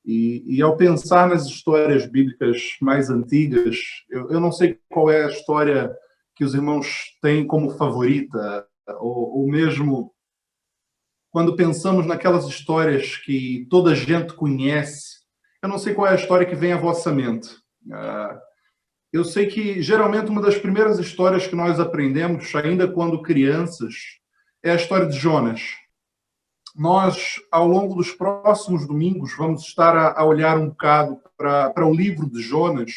E ao pensar nas histórias bíblicas mais antigas, eu não sei qual é a história que os irmãos têm como favorita, ou mesmo quando pensamos naquelas histórias que toda a gente conhece, eu não sei qual é a história que vem à vossa mente. Eu sei que, geralmente, uma das primeiras histórias que nós aprendemos, ainda quando crianças, é a história de Jonas. Nós, ao longo dos próximos domingos, vamos estar a olhar um bocado para o livro de Jonas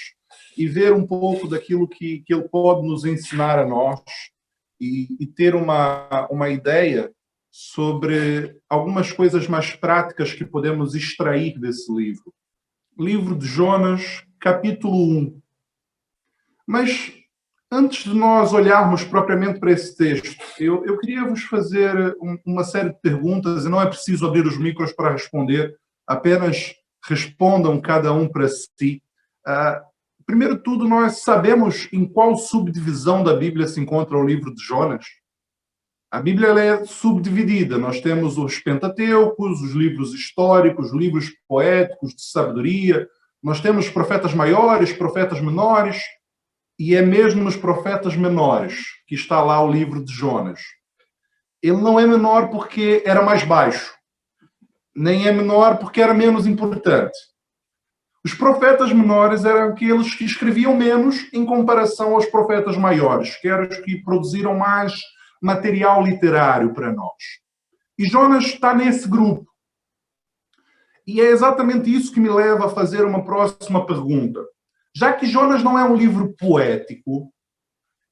e ver um pouco daquilo que ele pode nos ensinar a nós e ter uma ideia sobre algumas coisas mais práticas que podemos extrair desse livro. Livro de Jonas, capítulo 1. Mas, antes de nós olharmos propriamente para esse texto, eu queria vos fazer uma série de perguntas, e não é preciso abrir os micros para responder, apenas respondam cada um para si. Primeiro de tudo, nós sabemos em qual subdivisão da Bíblia se encontra o livro de Jonas? A Bíblia ela é subdividida. Nós temos os Pentateucos, os livros históricos, livros poéticos de sabedoria. Nós temos profetas maiores, profetas menores. E é mesmo nos profetas menores que está lá o livro de Jonas. Ele não é menor porque era mais baixo. Nem é menor porque era menos importante. Os profetas menores eram aqueles que escreviam menos em comparação aos profetas maiores, que eram os que produziram mais material literário para nós. E Jonas está nesse grupo. E é exatamente isso que me leva a fazer uma próxima pergunta. Já que Jonas não é um livro poético,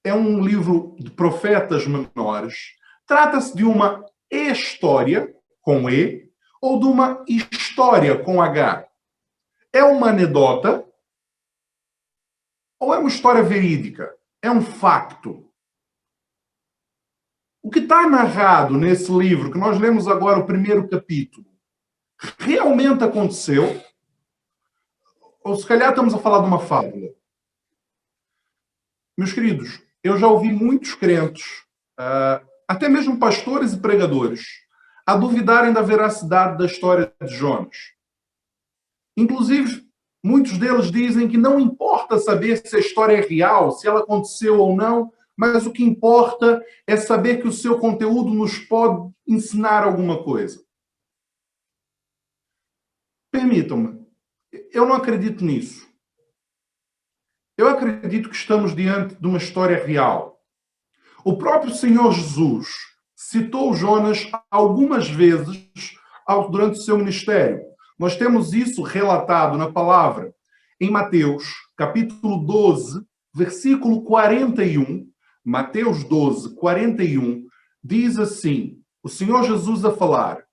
é um livro de profetas menores, trata-se de uma história, com E, ou de uma história, com H? É uma anedota? Ou é uma história verídica? É um facto? O que está narrado nesse livro, que nós lemos agora o primeiro capítulo, realmente aconteceu? Ou se calhar estamos a falar de uma fábula? Meus queridos, eu já ouvi muitos crentes, até mesmo pastores e pregadores, a duvidarem da veracidade da história de Jonas. Inclusive, muitos deles dizem que não importa saber se a história é real, se ela aconteceu ou não, mas o que importa é saber que o seu conteúdo nos pode ensinar alguma coisa. Permitam-me, eu não acredito nisso. Eu acredito que estamos diante de uma história real. O próprio Senhor Jesus citou Jonas algumas vezes durante o seu ministério. Nós temos isso relatado na palavra em Mateus, capítulo 12, versículo 41. Mateus 12, 41, diz assim, o Senhor Jesus a falar: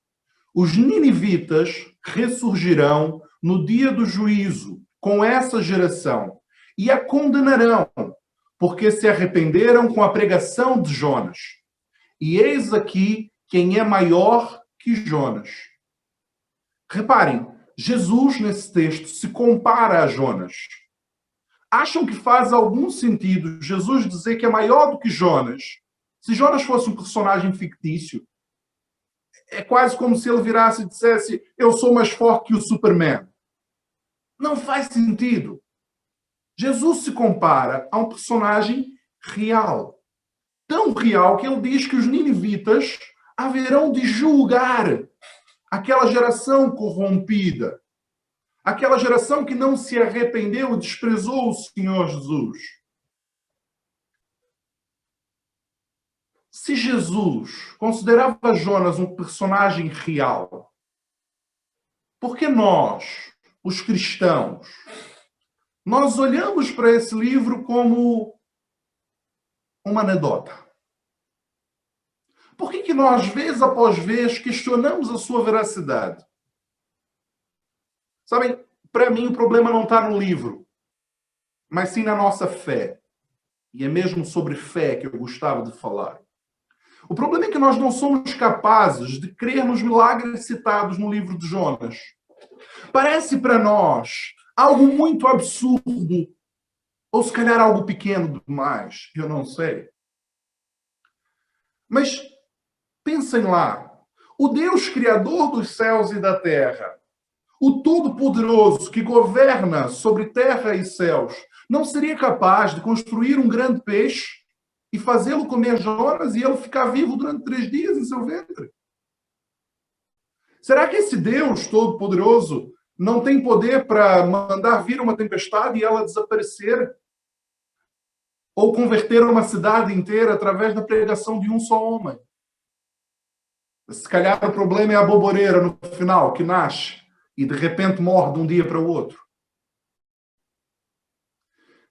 os ninivitas ressurgirão no dia do juízo com essa geração e a condenarão, porque se arrependeram com a pregação de Jonas. E eis aqui quem é maior que Jonas. Reparem, Jesus, nesse texto, se compara a Jonas. Acham que faz algum sentido Jesus dizer que é maior do que Jonas? Se Jonas fosse um personagem fictício, é quase como se ele virasse e dissesse: eu sou mais forte que o Superman. Não faz sentido. Jesus se compara a um personagem real. Tão real que ele diz que os ninivitas haverão de julgar aquela geração corrompida. Aquela geração que não se arrependeu e desprezou o Senhor Jesus. Se Jesus considerava Jonas um personagem real, por que nós, os cristãos, nós olhamos para esse livro como uma anedota? Por que nós, vez após vez, questionamos a sua veracidade? Sabem, para mim o problema não está no livro, mas sim na nossa fé. E é mesmo sobre fé que eu gostava de falar. O problema é que nós não somos capazes de crer nos milagres citados no livro de Jonas. Parece para nós algo muito absurdo, ou se calhar algo pequeno demais, eu não sei. Mas pensem lá, o Deus criador dos céus e da terra, o Todo-Poderoso que governa sobre terra e céus não seria capaz de construir um grande peixe e fazê-lo comer Jonas e ele ficar vivo durante 3 dias em seu ventre? Será que esse Deus Todo-Poderoso não tem poder para mandar vir uma tempestade e ela desaparecer? Ou converter uma cidade inteira através da pregação de um só homem? Se calhar o problema é a boboreira no final, que nasce e de repente morre de um dia para o outro.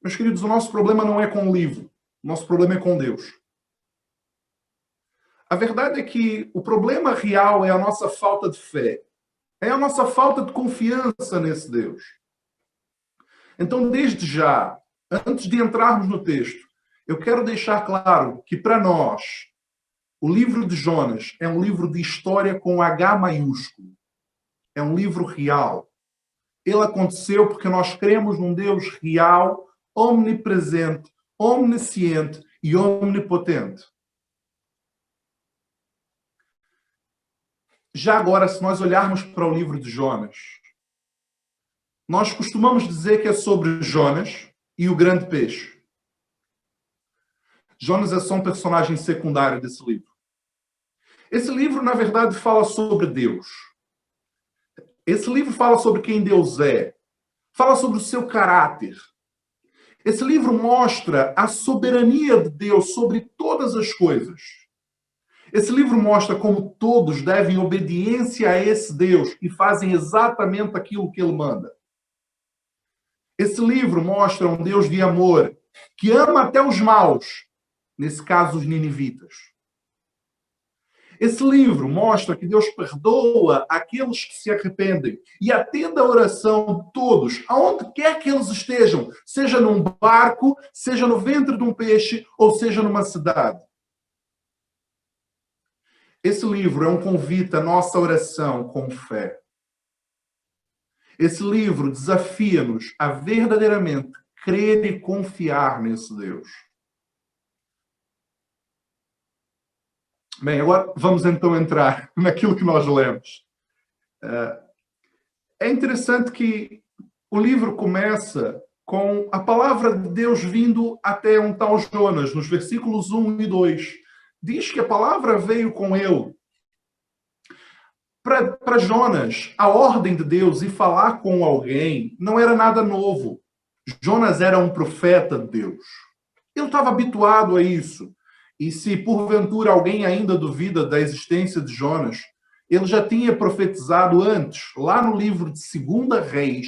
Meus queridos, o nosso problema não é com o livro. O nosso problema é com Deus. A verdade é que o problema real é a nossa falta de fé. É a nossa falta de confiança nesse Deus. Então, desde já, antes de entrarmos no texto, eu quero deixar claro que, para nós, o livro de Jonas é um livro de história com H maiúsculo. É um livro real. Ele aconteceu porque nós cremos num Deus real, omnipresente, omnisciente e omnipotente. Já agora, se nós olharmos para o livro de Jonas, nós costumamos dizer que é sobre Jonas e o grande peixe. Jonas é só um personagem secundário desse livro. Esse livro, na verdade, fala sobre Deus. Esse livro fala sobre quem Deus é. Fala sobre o seu caráter. Esse livro mostra a soberania de Deus sobre todas as coisas. Esse livro mostra como todos devem obediência a esse Deus e fazem exatamente aquilo que ele manda. Esse livro mostra um Deus de amor que ama até os maus, nesse caso os ninivitas. Esse livro mostra que Deus perdoa aqueles que se arrependem e atende a oração de todos, aonde quer que eles estejam, seja num barco, seja no ventre de um peixe ou seja numa cidade. Esse livro é um convite à nossa oração com fé. Esse livro desafia-nos a verdadeiramente crer e confiar nesse Deus. Bem, agora vamos então entrar naquilo que nós lemos. É interessante que o livro começa com a palavra de Deus vindo até um tal Jonas, nos versículos 1 e 2. Diz que a palavra veio com ele. Para Jonas, a ordem de Deus e falar com alguém não era nada novo. Jonas era um profeta de Deus. Ele estava habituado a isso. E se porventura alguém ainda duvida da existência de Jonas, ele já tinha profetizado antes, lá no livro de 2 Reis,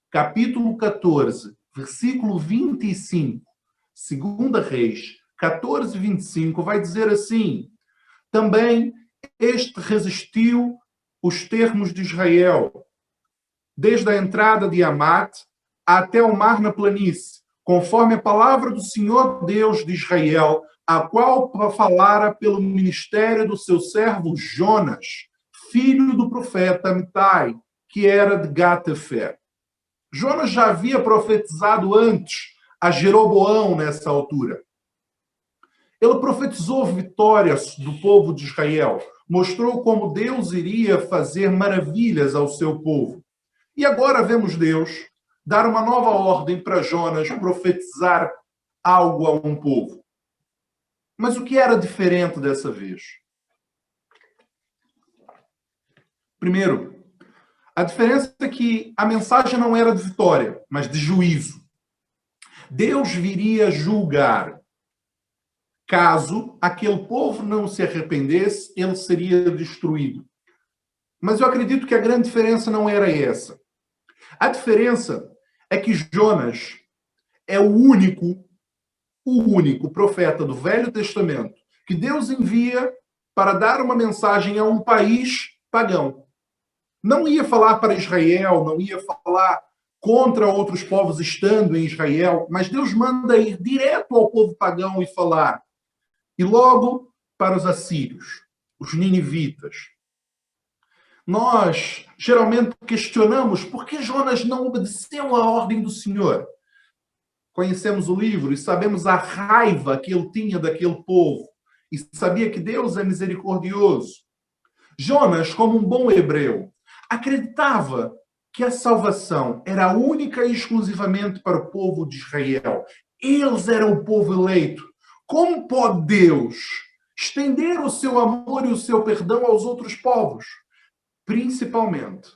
capítulo 14, versículo 25. 2 Reis 14, 25, vai dizer assim: também este resistiu os termos de Israel, desde a entrada de Amat até o mar na planície, conforme a palavra do Senhor Deus de Israel, a qual falara pelo ministério do seu servo Jonas, filho do profeta Amitai, que era de Gat-Hefer. Jonas já havia profetizado antes a Jeroboão nessa altura. Ele profetizou vitórias do povo de Israel, mostrou como Deus iria fazer maravilhas ao seu povo. E agora vemos Deus dar uma nova ordem para Jonas profetizar algo a um povo. Mas o que era diferente dessa vez? Primeiro, a diferença é que a mensagem não era de vitória, mas de juízo. Deus viria julgar. Caso aquele povo não se arrependesse, ele seria destruído. Mas eu acredito que a grande diferença não era essa. A diferença é que Jonas é o único profeta do Velho Testamento que Deus envia para dar uma mensagem a um país pagão. Não ia falar para Israel, não ia falar contra outros povos estando em Israel, mas Deus manda ir direto ao povo pagão e falar. E logo para os assírios, os ninivitas. Nós geralmente questionamos por que Jonas não obedeceu à ordem do Senhor. Conhecemos o livro e sabemos a raiva que ele tinha daquele povo. E sabia que Deus é misericordioso. Jonas, como um bom hebreu, acreditava que a salvação era única e exclusivamente para o povo de Israel. Eles eram o povo eleito. Como pode Deus estender o seu amor e o seu perdão aos outros povos? Principalmente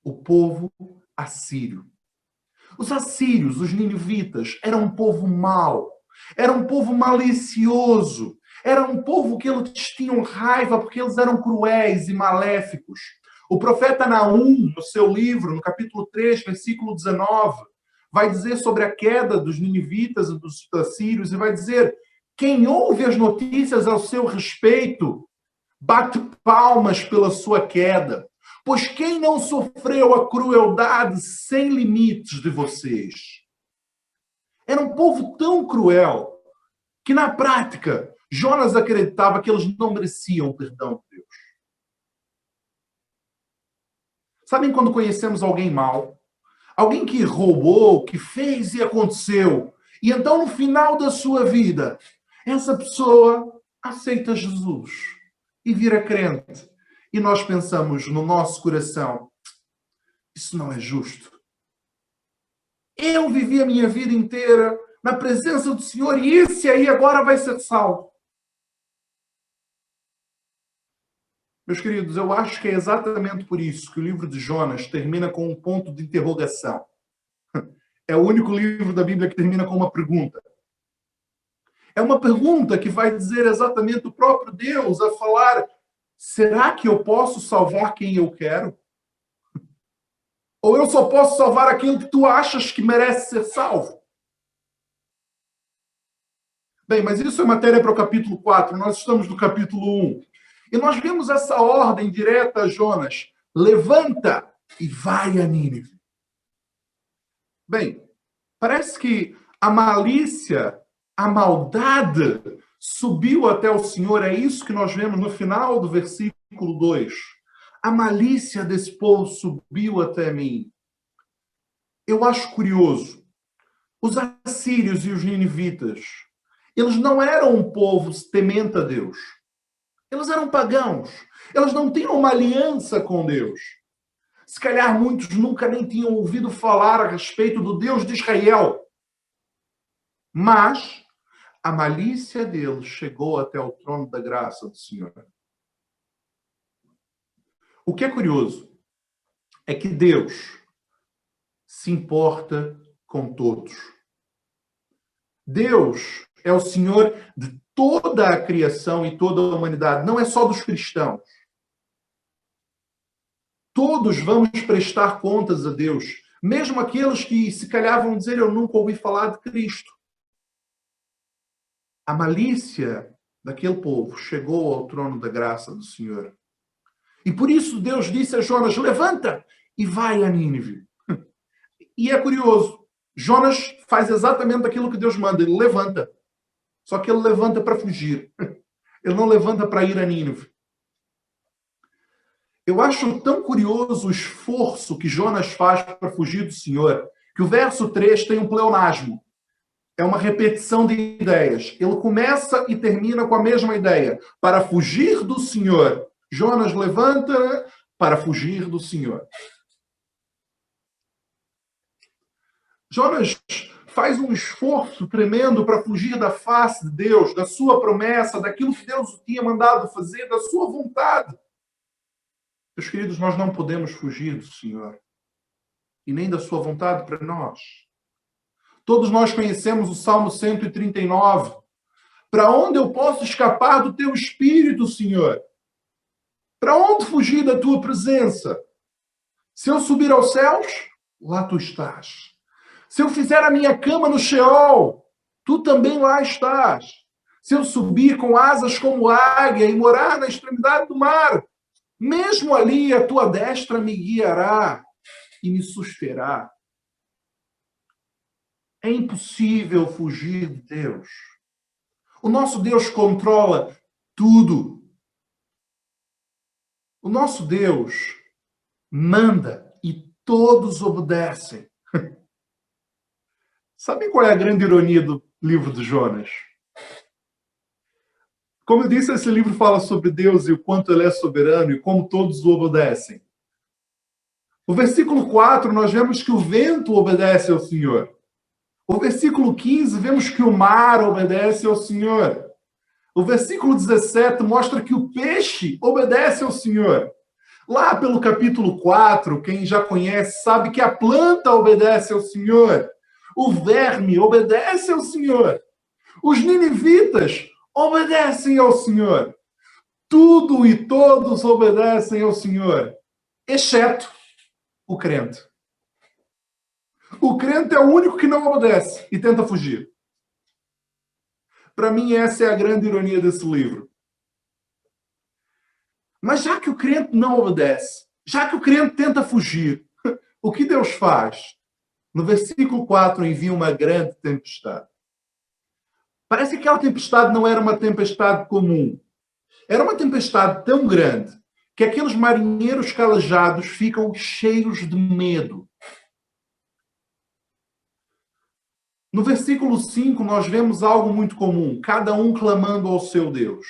o povo assírio. Os assírios, os ninivitas, eram um povo mau, era um povo malicioso, era um povo que eles tinham raiva porque eles eram cruéis e maléficos. O profeta Naum, no seu livro, no capítulo 3, versículo 19, vai dizer sobre a queda dos ninivitas e dos assírios e vai dizer: quem ouve as notícias ao seu respeito bate palmas pela sua queda. Pois quem não sofreu a crueldade sem limites de vocês? Era um povo tão cruel que, na prática, Jonas acreditava que eles não mereciam o perdão de Deus. Sabem quando conhecemos alguém mau? Alguém que roubou, que fez e aconteceu. E então, no final da sua vida, essa pessoa aceita Jesus e vira crente. E nós pensamos no nosso coração: isso não é justo. Eu vivi a minha vida inteira na presença do Senhor e esse aí agora vai ser salvo. Meus queridos, eu acho que é exatamente por isso que o livro de Jonas termina com um ponto de interrogação. É o único livro da Bíblia que termina com uma pergunta. É uma pergunta que vai dizer exatamente o próprio Deus a falar: será que eu posso salvar quem eu quero? Ou eu só posso salvar aquilo que tu achas que merece ser salvo? Bem, mas isso é matéria para o capítulo 4. Nós estamos no capítulo 1. E nós vemos essa ordem direta a Jonas: levanta e vai a Nínive. Bem, parece que a malícia, a maldade subiu até o Senhor. É isso que nós vemos no final do versículo 2. A malícia desse povo subiu até mim. Eu acho curioso. Os assírios e os ninivitas, eles não eram um povo temente a Deus. Eles eram pagãos. Eles não tinham uma aliança com Deus. Se calhar muitos nunca nem tinham ouvido falar a respeito do Deus de Israel. Mas a malícia deles chegou até o trono da graça do Senhor. O que é curioso é que Deus se importa com todos. Deus é o Senhor de toda a criação e toda a humanidade, não é só dos cristãos. Todos vamos prestar contas a Deus, mesmo aqueles que se calhar vão dizer: eu nunca ouvi falar de Cristo. A malícia daquele povo chegou ao trono da graça do Senhor. E por isso Deus disse a Jonas: levanta e vai a Nínive. E é curioso, Jonas faz exatamente aquilo que Deus manda, ele levanta. Só que ele levanta para fugir. Ele não levanta para ir a Nínive. Eu acho tão curioso o esforço que Jonas faz para fugir do Senhor, que o verso 3 tem um pleonasmo. É uma repetição de ideias. Ele começa e termina com a mesma ideia. Para fugir do Senhor. Jonas levanta para fugir do Senhor. Jonas faz um esforço tremendo para fugir da face de Deus, da sua promessa, daquilo que Deus o tinha mandado fazer, da sua vontade. Meus queridos, nós não podemos fugir do Senhor e nem da sua vontade para nós. Todos nós conhecemos o Salmo 139. Para onde eu posso escapar do teu espírito, Senhor? Para onde fugir da tua presença? Se eu subir aos céus, lá tu estás. Se eu fizer a minha cama no Sheol, tu também lá estás. Se eu subir com asas como águia e morar na extremidade do mar, mesmo ali a tua destra me guiará e me susterá. É impossível fugir de Deus. O nosso Deus controla tudo. O nosso Deus manda e todos obedecem. Sabem qual é a grande ironia do livro de Jonas? Como eu disse, esse livro fala sobre Deus e o quanto ele é soberano e como todos o obedecem. O versículo 4, nós vemos que o vento obedece ao Senhor. O versículo 15, vemos que o mar obedece ao Senhor. O versículo 17 mostra que o peixe obedece ao Senhor. Lá pelo capítulo 4, quem já conhece sabe que a planta obedece ao Senhor. O verme obedece ao Senhor. Os ninivitas obedecem ao Senhor. Tudo e todos obedecem ao Senhor, exceto o crente. O crente é o único que não obedece e tenta fugir. Para mim, essa é a grande ironia desse livro. Mas já que o crente não obedece, já que o crente tenta fugir, o que Deus faz? No versículo 4, envia uma grande tempestade. Parece que aquela tempestade não era uma tempestade comum. Era uma tempestade tão grande que aqueles marinheiros calejados ficam cheios de medo. No versículo 5, nós vemos algo muito comum, cada um clamando ao seu Deus.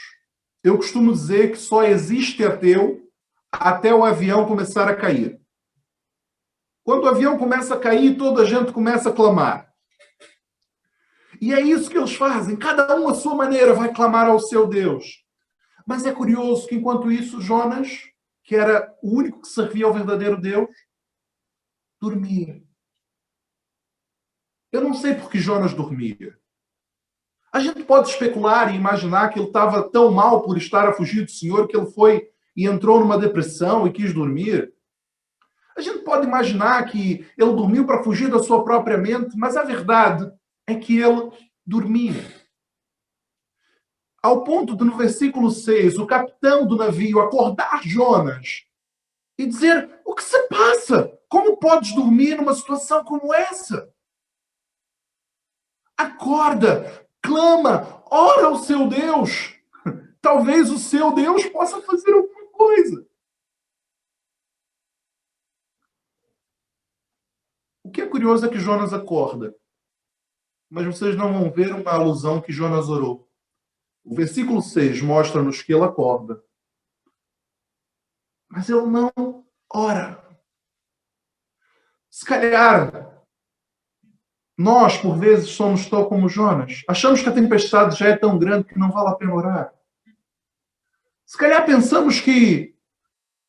Eu costumo dizer que só existe ateu até o avião começar a cair. Quando o avião começa a cair, toda a gente começa a clamar. E é isso que eles fazem. Cada um, à sua maneira, vai clamar ao seu Deus. Mas é curioso que, enquanto isso, Jonas, que era o único que servia ao verdadeiro Deus, dormia. Eu não sei por que Jonas dormia. A gente pode especular e imaginar que ele estava tão mal por estar a fugir do Senhor que ele foi e entrou numa depressão e quis dormir. A gente pode imaginar que ele dormiu para fugir da sua própria mente, mas a verdade é que ele dormia. Ao ponto de, no versículo 6, o capitão do navio acordar Jonas e dizer: o que se passa? Como podes dormir numa situação como essa? Acorda, clama, ora ao seu Deus. Talvez o seu Deus possa fazer alguma coisa. O que é curioso é que Jonas acorda. Mas vocês não vão ver uma alusão que Jonas orou. O versículo 6 mostra-nos que ele acorda. Mas ele não ora. Se calhar, nós, por vezes, somos tal como Jonas. Achamos que a tempestade já é tão grande que não vale a pena orar. Se calhar pensamos que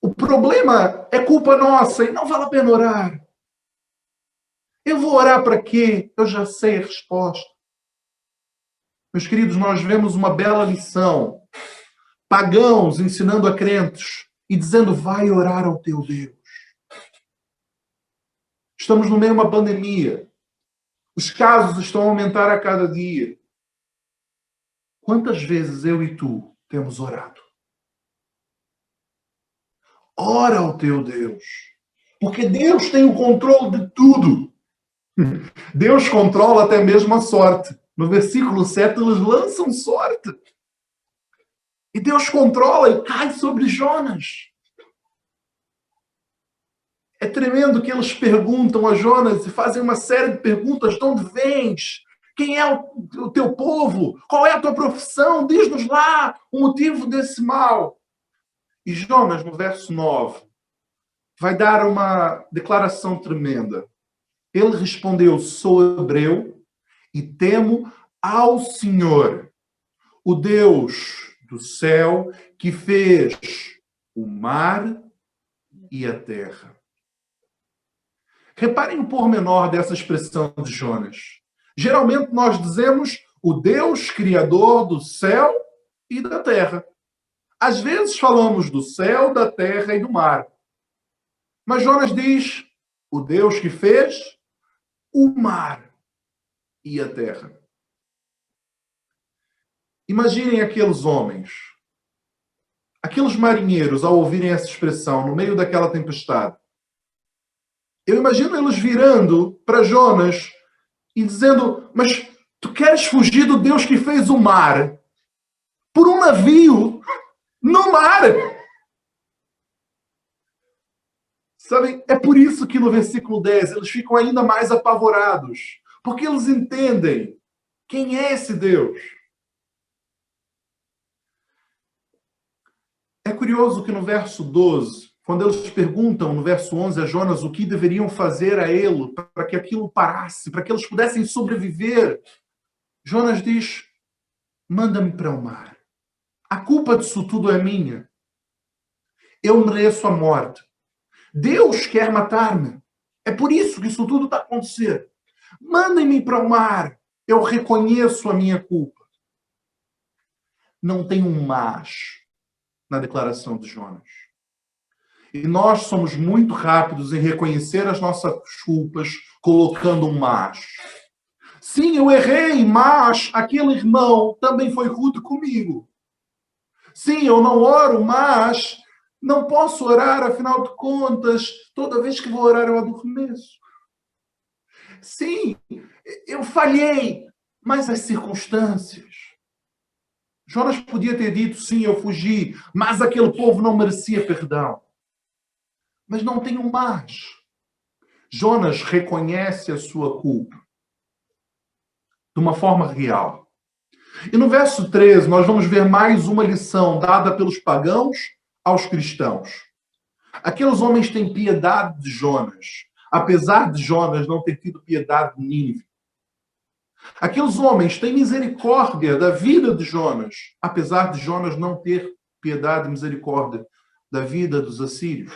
o problema é culpa nossa e não vale a pena orar. Eu vou orar para quê? Eu já sei a resposta. Meus queridos, nós vemos uma bela lição. Pagãos ensinando a crentes e dizendo: vai orar ao teu Deus. Estamos no meio de uma pandemia. Os casos estão a aumentar a cada dia. Quantas vezes eu e tu temos orado? Ora ao teu Deus. Porque Deus tem o controle de tudo. Deus controla até mesmo a sorte. No versículo 7, eles lançam sorte. E Deus controla e cai sobre Jonas. É tremendo que eles perguntam a Jonas e fazem uma série de perguntas. De onde vens? Quem é o teu povo? Qual é a tua profissão? Diz-nos lá o motivo desse mal. E Jonas, no verso 9, vai dar uma declaração tremenda. Ele respondeu: sou hebreu e temo ao Senhor, o Deus do céu, que fez o mar e a terra. Reparem o pormenor dessa expressão de Jonas. Geralmente nós dizemos o Deus criador do céu e da terra. Às vezes falamos do céu, da terra e do mar. Mas Jonas diz o Deus que fez o mar e a terra. Imaginem aqueles homens, aqueles marinheiros, ao ouvirem essa expressão no meio daquela tempestade. Eu imagino eles virando para Jonas e dizendo: mas tu queres fugir do Deus que fez o mar por um navio no mar? Sabem, é por isso que no versículo 10 eles ficam ainda mais apavorados, porque eles entendem quem é esse Deus. É curioso que no verso 12, quando eles perguntam no verso 11 a Jonas o que deveriam fazer a ele para que aquilo parasse, para que eles pudessem sobreviver, Jonas diz: manda-me para o mar. A culpa disso tudo é minha. Eu mereço a morte. Deus quer matar-me. É por isso que isso tudo está a acontecer. Mandem-me para o mar. Eu reconheço a minha culpa. Não tem um mas na declaração de Jonas. E nós somos muito rápidos em reconhecer as nossas culpas colocando um mas. Sim, eu errei, mas aquele irmão também foi rude comigo. Sim, eu não oro, mas não posso orar, afinal de contas, toda vez que vou orar eu adormeço. Sim, eu falhei, mas as circunstâncias. Jonas podia ter dito, sim, eu fugi, mas aquele povo não merecia perdão. Mas não tem um mas. Jonas reconhece a sua culpa de uma forma real. E no verso 13, nós vamos ver mais uma lição dada pelos pagãos aos cristãos. Aqueles homens têm piedade de Jonas, apesar de Jonas não ter tido piedade de Nínive. Aqueles homens têm misericórdia da vida de Jonas, apesar de Jonas não ter piedade e misericórdia da vida dos assírios.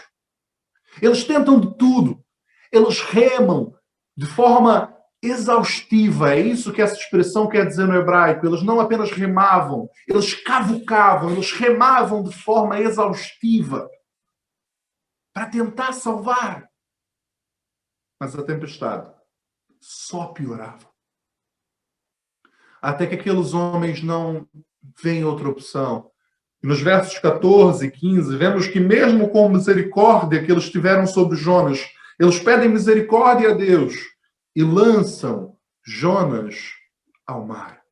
Eles tentam de tudo. Eles remam de forma exaustiva. É isso que essa expressão quer dizer no hebraico. Eles não apenas remavam, eles cavucavam, eles remavam de forma exaustiva para tentar salvar. Mas a tempestade só piorava. Até que aqueles homens não veem outra opção. E nos versos 14 e 15, vemos que mesmo com a misericórdia que eles tiveram sobre Jonas, eles pedem misericórdia a Deus e lançam Jonas ao mar.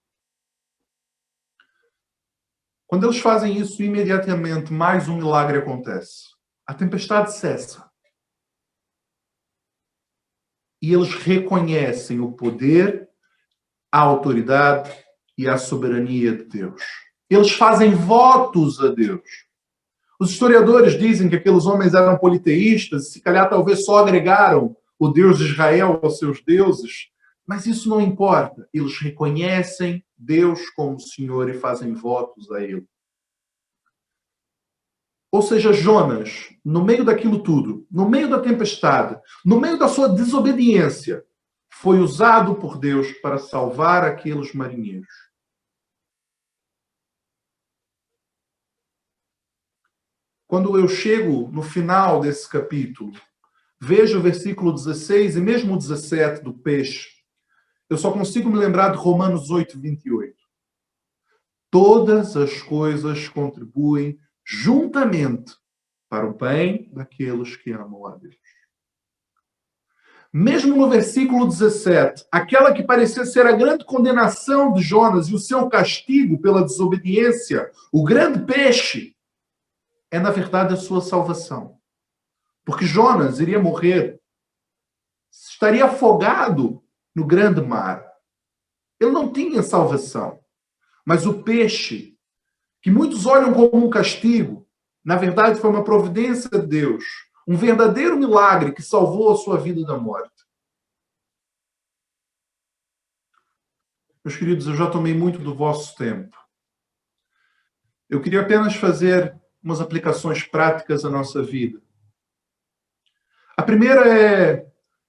Quando eles fazem isso, imediatamente mais um milagre acontece. A tempestade cessa. E eles reconhecem o poder, a autoridade e a soberania de Deus. Eles fazem votos a Deus. Os historiadores dizem que aqueles homens eram politeístas, se calhar talvez só agregaram o Deus de Israel aos seus deuses, mas isso não importa. Eles reconhecem Deus como Senhor e fazem votos a Ele. Ou seja, Jonas, no meio daquilo tudo, no meio da tempestade, no meio da sua desobediência, foi usado por Deus para salvar aqueles marinheiros. Quando eu chego no final desse capítulo, vejo o versículo 16 e mesmo o 17 do peixe, eu só consigo me lembrar de Romanos 8, 28. Todas as coisas contribuem juntamente para o bem daqueles que amam a Deus. Mesmo no versículo 17, aquela que parecia ser a grande condenação de Jonas e o seu castigo pela desobediência, o grande peixe, é na verdade a sua salvação. Porque Jonas iria morrer, estaria afogado no grande mar. Ele não tinha salvação. Mas o peixe, que muitos olham como um castigo, na verdade foi uma providência de Deus, um verdadeiro milagre que salvou a sua vida da morte. Meus queridos, eu já tomei muito do vosso tempo. Eu queria apenas fazer umas aplicações práticas à nossa vida. A primeira é,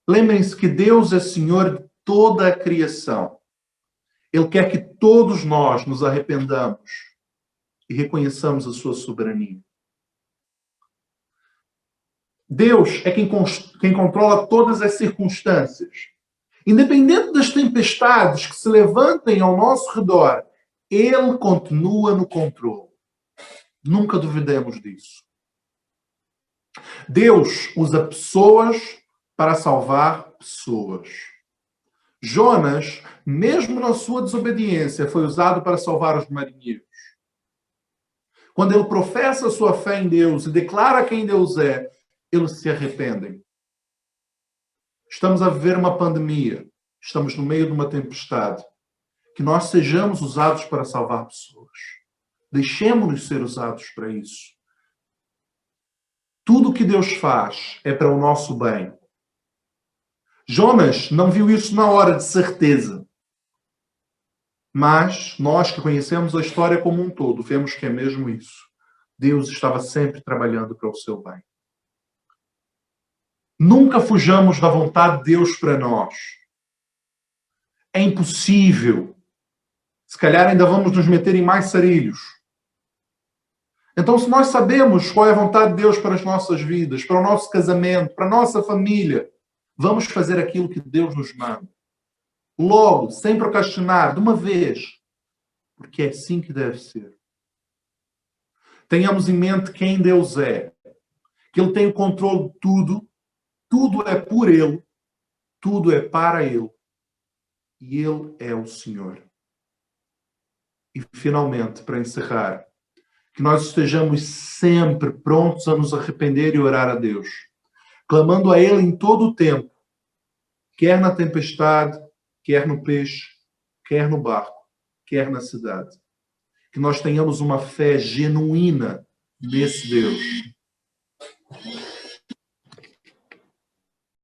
lembrem-se que Deus é Senhor de toda a criação. Ele quer que todos nós nos arrependamos e reconheçamos a sua soberania. Deus é quem controla todas as circunstâncias. Independente das tempestades que se levantem ao nosso redor, Ele continua no controle. Nunca duvidemos disso. Deus usa pessoas para salvar pessoas. Jonas, mesmo na sua desobediência, foi usado para salvar os marinheiros. Quando ele professa a sua fé em Deus e declara quem Deus é, eles se arrependem. Estamos a viver uma pandemia. Estamos no meio de uma tempestade. Que nós sejamos usados para salvar pessoas. Deixemos-nos ser usados para isso. Tudo que Deus faz é para o nosso bem. Jonas não viu isso na hora, de certeza. Mas nós que conhecemos a história como um todo, vemos que é mesmo isso. Deus estava sempre trabalhando para o seu bem. Nunca fujamos da vontade de Deus para nós. É impossível. Se calhar ainda vamos nos meter em mais sarilhos. Então, se nós sabemos qual é a vontade de Deus para as nossas vidas, para o nosso casamento, para a nossa família, vamos fazer aquilo que Deus nos manda. Logo, sem procrastinar, de uma vez. Porque é assim que deve ser. Tenhamos em mente quem Deus é. Que Ele tem o controle de tudo. Tudo é por Ele. Tudo é para Ele. E Ele é o Senhor. E, finalmente, para encerrar, que nós estejamos sempre prontos a nos arrepender e orar a Deus, clamando a Ele em todo o tempo, quer na tempestade, quer no peixe, quer no barco, quer na cidade. Que nós tenhamos uma fé genuína nesse Deus